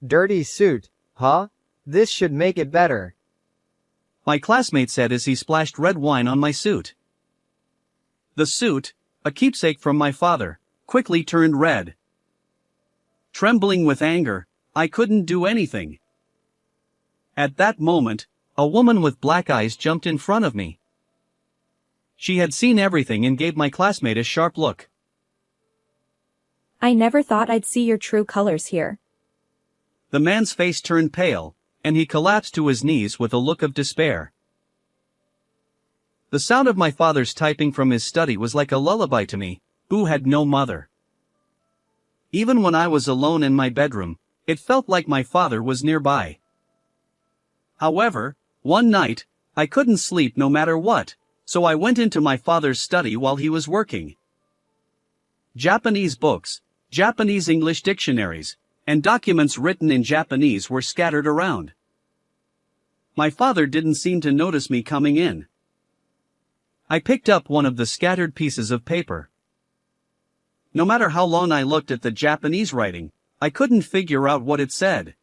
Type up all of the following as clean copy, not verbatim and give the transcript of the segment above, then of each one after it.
Dirty suit, huh? This should make it better. My classmate said as he splashed red wine on my suit. The suit, a keepsake from my father, quickly turned red. Trembling with anger, I couldn't do anything. At that moment, a woman with black eyes jumped in front of me. She had seen everything and gave my classmate a sharp look. I never thought I'd see your true colors here. The man's face turned pale, and he collapsed to his knees with a look of despair. The sound of my father's typing from his study was like a lullaby to me, who had no mother. Even when I was alone in my bedroom, it felt like my father was nearby. However, one night, I couldn't sleep no matter what, so I went into my father's study while he was working. Japanese books, Japanese English dictionaries, and documents written in Japanese were scattered around. My father didn't seem to notice me coming in. I picked up one of the scattered pieces of paper. No matter how long I looked at the Japanese writing, I couldn't figure out what it said.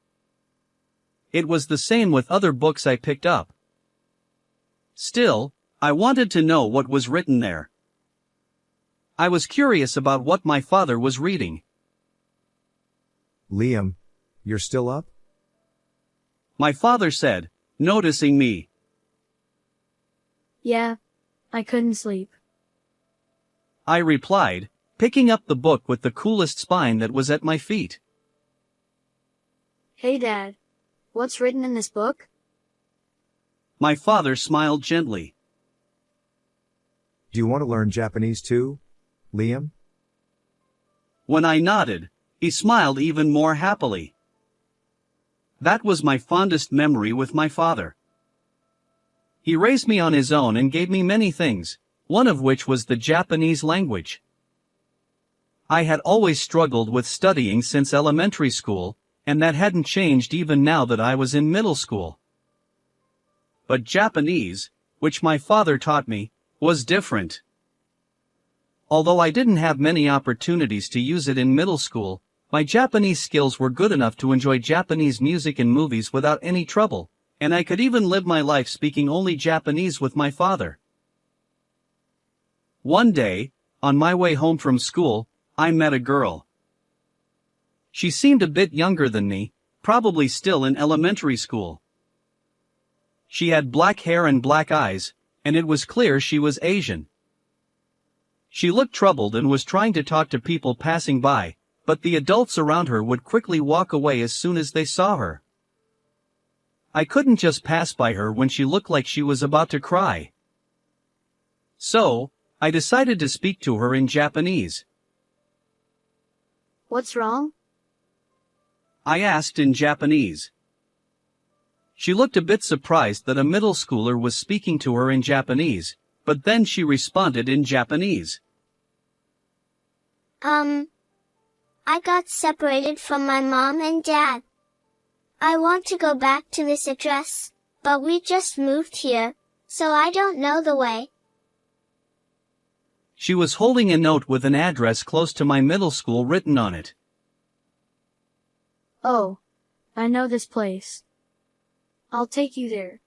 It was the same with other books I picked up. Still, I wanted to know what was written there. I was curious about what my father was reading. Liam, you're still up? My father said, noticing me. Yeah, I couldn't sleep. I replied, picking up the book with the coolest spine that was at my feet. Hey Dad, what's written in this book? My father smiled gently. Do you want to learn Japanese too, Liam? When I nodded, he smiled even more happily. That was my fondest memory with my father. He raised me on his own and gave me many things, one of which was the Japanese language. I had always struggled with studying since elementary school, and that hadn't changed even now that I was in middle school. But Japanese, which my father taught me, was different. Although I didn't have many opportunities to use it in middle school, my Japanese skills were good enough to enjoy Japanese music and movies without any trouble, and I could even live my life speaking only Japanese with my father. One day, on my way home from school, I met a girl. She seemed a bit younger than me, probably still in elementary school. She had black hair and black eyes, and it was clear she was Asian. She looked troubled and was trying to talk to people passing by, but the adults around her would quickly walk away as soon as they saw her. I couldn't just pass by her when she looked like she was about to cry. So, I decided to speak to her in Japanese. What's wrong? I asked in Japanese. She looked a bit surprised that a middle schooler was speaking to her in Japanese, but then she responded in Japanese. I got separated from my mom and dad. I want to go back to this address, but we just moved here, so I don't know the way. She was holding a note with an address close to my middle school written on it. Oh, I know this place. I'll take you there.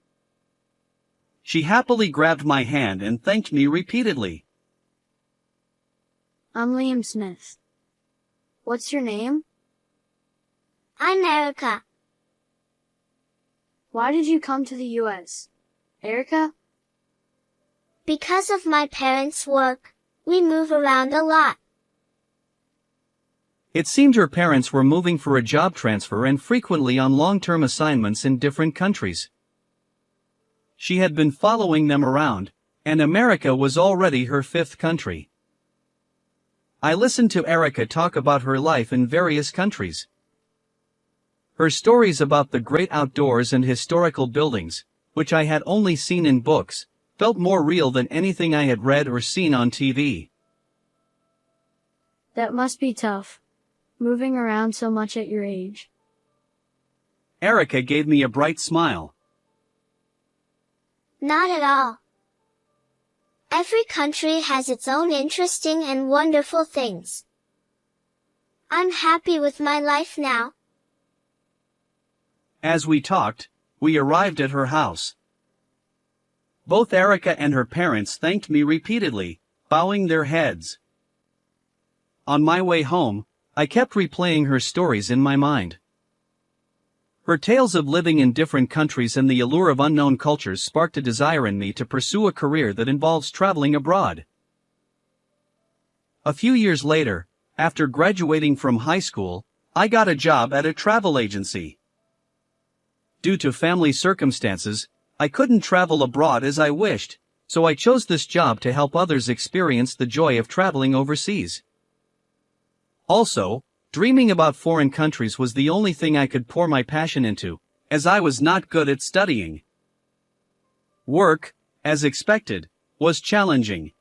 She happily grabbed my hand and thanked me repeatedly. I'm Liam Smith. What's your name? I'm Erica. Why did you come to the US? Erica? Because of my parents' work, we move around a lot. It seemed her parents were moving for a job transfer and frequently on long-term assignments in different countries. She had been following them around, and America was already her fifth country. I listened to Erica talk about her life in various countries. Her stories about the great outdoors and historical buildings, which I had only seen in books, felt more real than anything I had read or seen on TV. That must be tough, moving around so much at your age. Erica gave me a bright smile. Not at all. Every country has its own interesting and wonderful things. I'm happy with my life now. As we talked, we arrived at her house. Both Erica and her parents thanked me repeatedly, bowing their heads. On my way home, I kept replaying her stories in my mind. Her tales of living in different countries and the allure of unknown cultures sparked a desire in me to pursue a career that involves traveling abroad. A few years later, after graduating from high school, I got a job at a travel agency. Due to family circumstances, I couldn't travel abroad as I wished, so I chose this job to help others experience the joy of traveling overseas. Also, dreaming about foreign countries was the only thing I could pour my passion into, as I was not good at studying. Work, as expected, was challenging.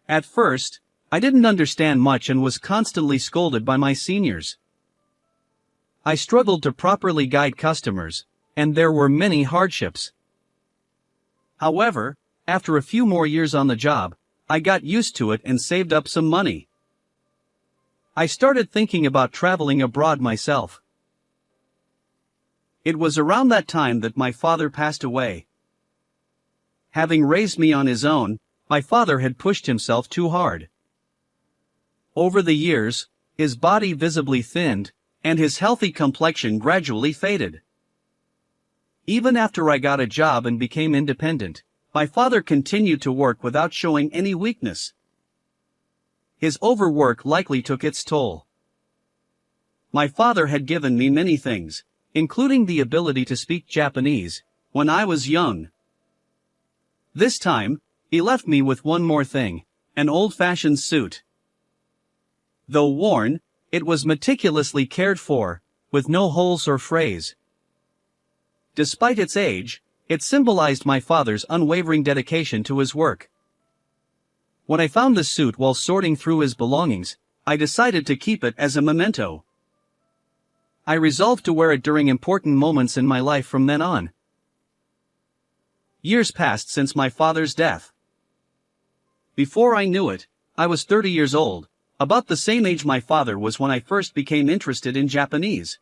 At first, I didn't understand much and was constantly scolded by my seniors. I struggled to properly guide customers, and there were many hardships. However, after a few more years on the job, I got used to it and saved up some money. I started thinking about traveling abroad myself. It was around that time that my father passed away. Having raised me on his own, my father had pushed himself too hard. Over the years, his body visibly thinned, and his healthy complexion gradually faded. Even after I got a job and became independent, my father continued to work without showing any weakness. His overwork likely took its toll. My father had given me many things, including the ability to speak Japanese, when I was young. This time, he left me with one more thing, an old-fashioned suit. Though worn, it was meticulously cared for, with no holes or frays. Despite its age, it symbolized my father's unwavering dedication to his work. When I found the suit while sorting through his belongings, I decided to keep it as a memento. I resolved to wear it during important moments in my life from then on. Years passed since my father's death. Before I knew it, I was 30 years old, about the same age my father was when I first became interested in Japanese.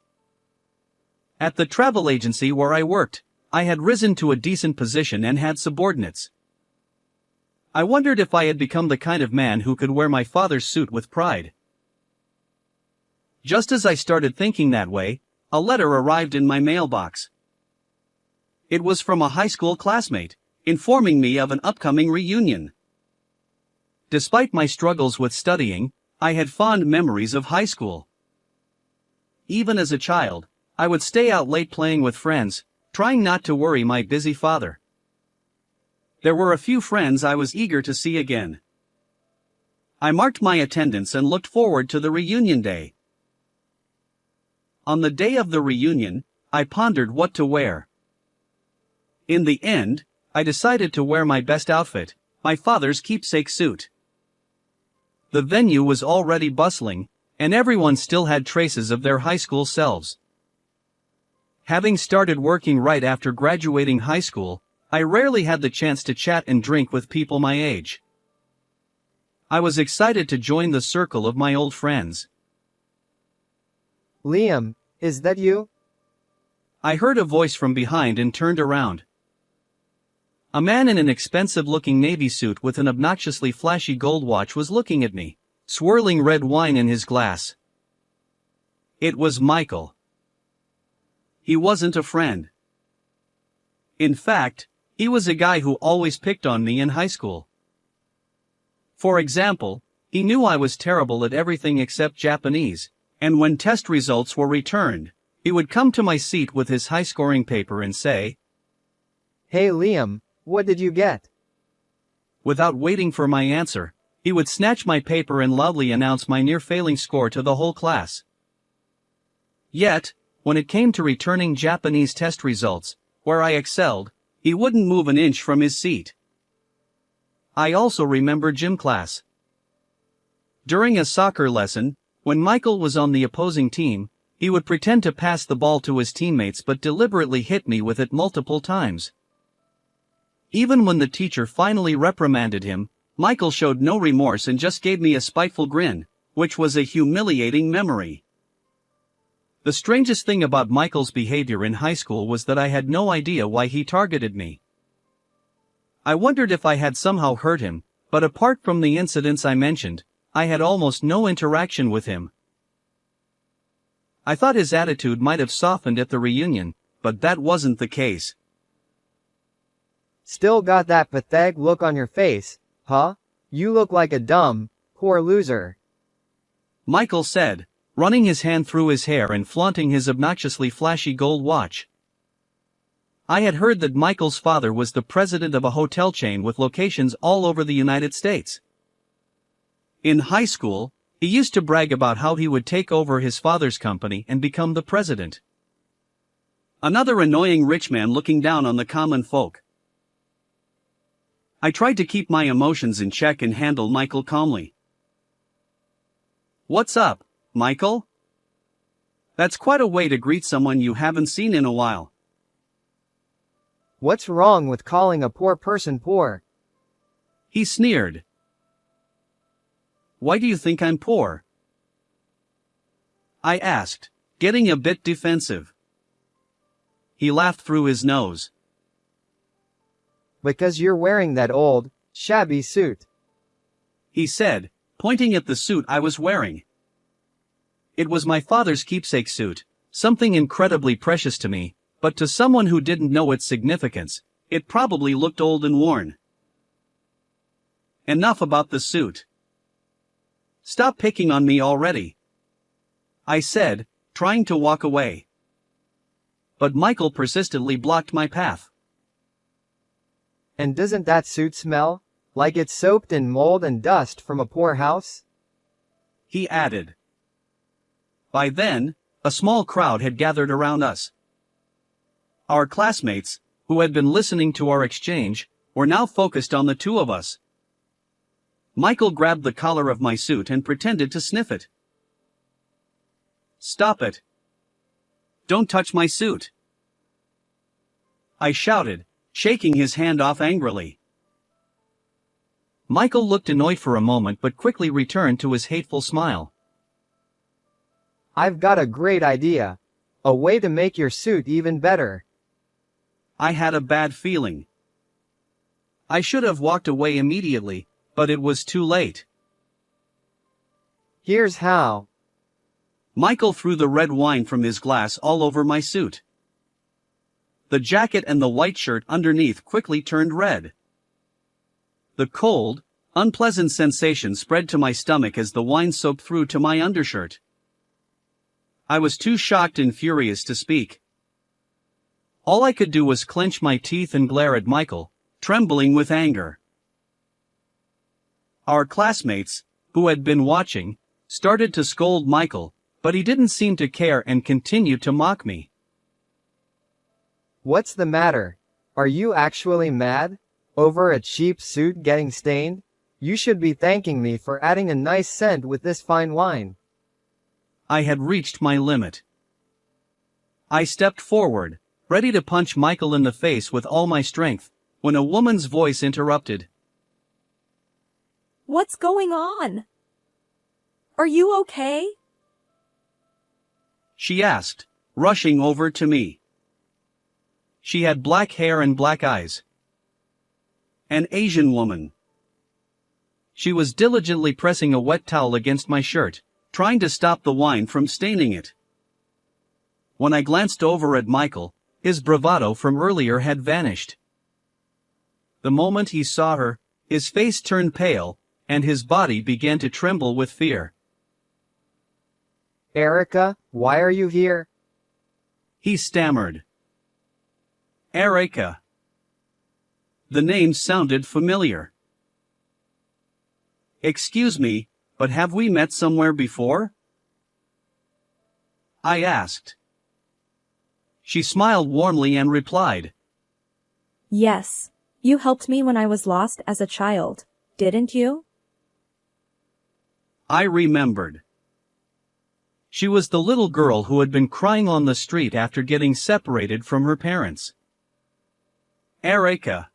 At the travel agency where I worked, I had risen to a decent position and had subordinates. I wondered if I had become the kind of man who could wear my father's suit with pride. Just as I started thinking that way, a letter arrived in my mailbox. It was from a high school classmate, informing me of an upcoming reunion. Despite my struggles with studying, I had fond memories of high school. Even as a child, I would stay out late playing with friends, trying not to worry my busy father. There were a few friends I was eager to see again. I marked my attendance and looked forward to the reunion day. On the day of the reunion, I pondered what to wear. In the end, I decided to wear my best outfit, my father's keepsake suit. The venue was already bustling, and everyone still had traces of their high school selves. Having started working right after graduating high school, I rarely had the chance to chat and drink with people my age. I was excited to join the circle of my old friends. Liam, is that you? I heard a voice from behind and turned around. A man in an expensive-looking navy suit with an obnoxiously flashy gold watch was looking at me, swirling red wine in his glass. It was Michael. He wasn't a friend. In fact, he was a guy who always picked on me in high school. For example, he knew I was terrible at everything except Japanese, and when test results were returned, he would come to my seat with his high-scoring paper and say, "Hey Liam, what did you get?" Without waiting for my answer, he would snatch my paper and loudly announce my near-failing score to the whole class. Yet, when it came to returning Japanese test results, where I excelled, he wouldn't move an inch from his seat. I also remember gym class. During a soccer lesson, when Michael was on the opposing team, he would pretend to pass the ball to his teammates but deliberately hit me with it multiple times. Even when the teacher finally reprimanded him, Michael showed no remorse and just gave me a spiteful grin, which was a humiliating memory. The strangest thing about Michael's behavior in high school was that I had no idea why he targeted me. I wondered if I had somehow hurt him, but apart from the incidents I mentioned, I had almost no interaction with him. I thought his attitude might have softened at the reunion, but that wasn't the case. Still got that pathetic look on your face, huh? You look like a dumb, poor loser. Michael said, running his hand through his hair and flaunting his obnoxiously flashy gold watch. I had heard that Michael's father was the president of a hotel chain with locations all over the United States. In high school, he used to brag about how he would take over his father's company and become the president. Another annoying rich man looking down on the common folk. I tried to keep my emotions in check and handle Michael calmly. "What's up, Michael? That's quite a way to greet someone you haven't seen in a while." What's wrong with calling a poor person poor? He sneered. "Why do you think I'm poor?" I asked, getting a bit defensive. He laughed through his nose. Because you're wearing that old, shabby suit. He said, pointing at the suit I was wearing. It was my father's keepsake suit, something incredibly precious to me, but to someone who didn't know its significance, it probably looked old and worn. Enough about the suit. Stop picking on me already, I said, trying to walk away. But Michael persistently blocked my path. And doesn't that suit smell like it's soaked in mold and dust from a poor house? He added. By then, a small crowd had gathered around us. Our classmates, who had been listening to our exchange, were now focused on the two of us. Michael grabbed the collar of my suit and pretended to sniff it. "Stop it. Don't touch my suit," I shouted, shaking his hand off angrily. Michael looked annoyed for a moment but quickly returned to his hateful smile. I've got a great idea. A way to make your suit even better. I had a bad feeling. I should have walked away immediately, but it was too late. Here's how. Michael threw the red wine from his glass all over my suit. The jacket and the white shirt underneath quickly turned red. The cold, unpleasant sensation spread to my stomach as the wine soaked through to my undershirt. I was too shocked and furious to speak. All I could do was clench my teeth and glare at Michael, trembling with anger. Our classmates, who had been watching, started to scold Michael, but he didn't seem to care and continued to mock me. What's the matter? Are you actually mad? Over a cheap suit getting stained? You should be thanking me for adding a nice scent with this fine wine. I had reached my limit. I stepped forward, ready to punch Michael in the face with all my strength, when a woman's voice interrupted. What's going on? Are you okay? She asked, rushing over to me. She had black hair and black eyes. An Asian woman. She was diligently pressing a wet towel against my shirt, trying to stop the wine from staining it. When I glanced over at Michael, his bravado from earlier had vanished. The moment he saw her, his face turned pale, and his body began to tremble with fear. Erica, why are you here? He stammered. Erica. The name sounded familiar. Excuse me, but have we met somewhere before? I asked. She smiled warmly and replied. Yes. You helped me when I was lost as a child, didn't you? I remembered. She was the little girl who had been crying on the street after getting separated from her parents. Erica.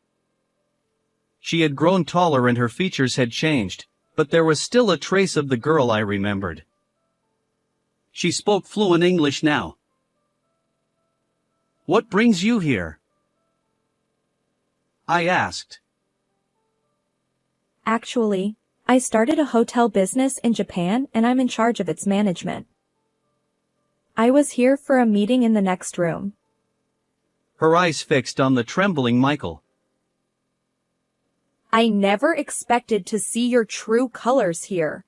She had grown taller and her features had changed, but there was still a trace of the girl I remembered. She spoke fluent English now. "What brings you here?" I asked. Actually, I started a hotel business in Japan and I'm in charge of its management. I was here for a meeting in the next room. Her eyes fixed on the trembling Michael. I never expected to see your true colors here.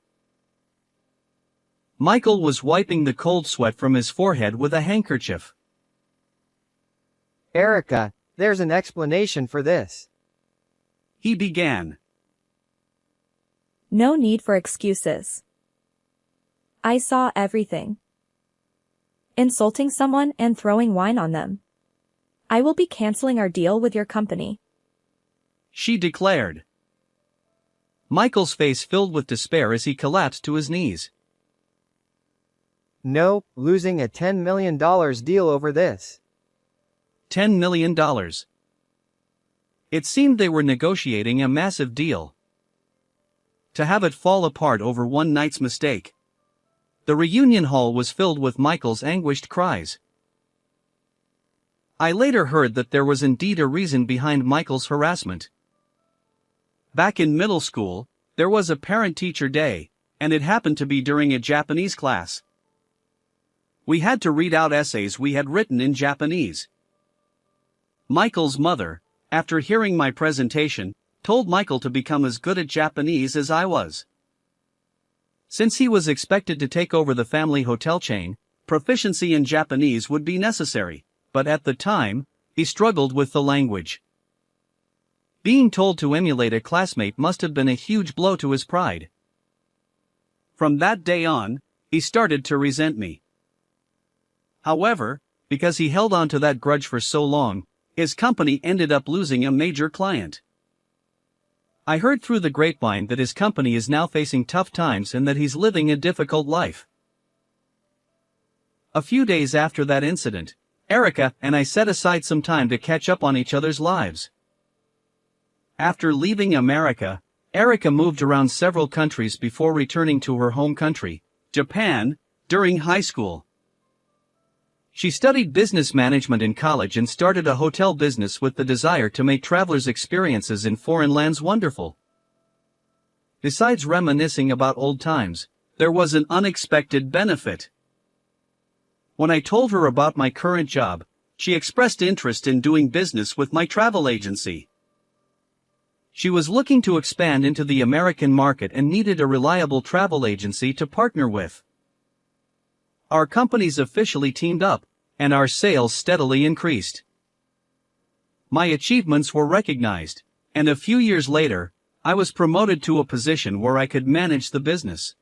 Michael was wiping the cold sweat from his forehead with a handkerchief. Erica, there's an explanation for this. He began. No need for excuses. I saw everything. Insulting someone and throwing wine on them. I will be canceling our deal with your company. She declared. Michael's face filled with despair as he collapsed to his knees. No, losing a $10 million deal over this. $10 million. It seemed they were negotiating a massive deal. To have it fall apart over one night's mistake. The reunion hall was filled with Michael's anguished cries. I later heard that there was indeed a reason behind Michael's harassment. Back in middle school, there was a parent-teacher day, and it happened to be during a Japanese class. We had to read out essays we had written in Japanese. Michael's mother, after hearing my presentation, told Michael to become as good at Japanese as I was. Since he was expected to take over the family hotel chain, proficiency in Japanese would be necessary, but at the time, he struggled with the language. Being told to emulate a classmate must have been a huge blow to his pride. From that day on, he started to resent me. However, because he held on to that grudge for so long, his company ended up losing a major client. I heard through the grapevine that his company is now facing tough times and that he's living a difficult life. A few days after that incident, Erica and I set aside some time to catch up on each other's lives. After leaving America, Erica moved around several countries before returning to her home country, Japan, during high school. She studied business management in college and started a hotel business with the desire to make travelers' experiences in foreign lands wonderful. Besides reminiscing about old times, there was an unexpected benefit. When I told her about my current job, she expressed interest in doing business with my travel agency. She was looking to expand into the American market and needed a reliable travel agency to partner with. Our companies officially teamed up, and our sales steadily increased. My achievements were recognized, and a few years later, I was promoted to a position where I could manage the business.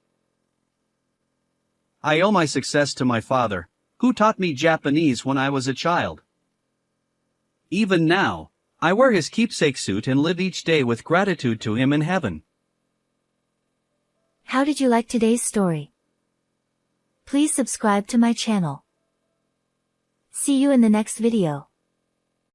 I owe my success to my father, who taught me Japanese when I was a child. Even now, I wear his keepsake suit and live each day with gratitude to him in heaven. How did you like today's story? Please subscribe to my channel. See you in the next video.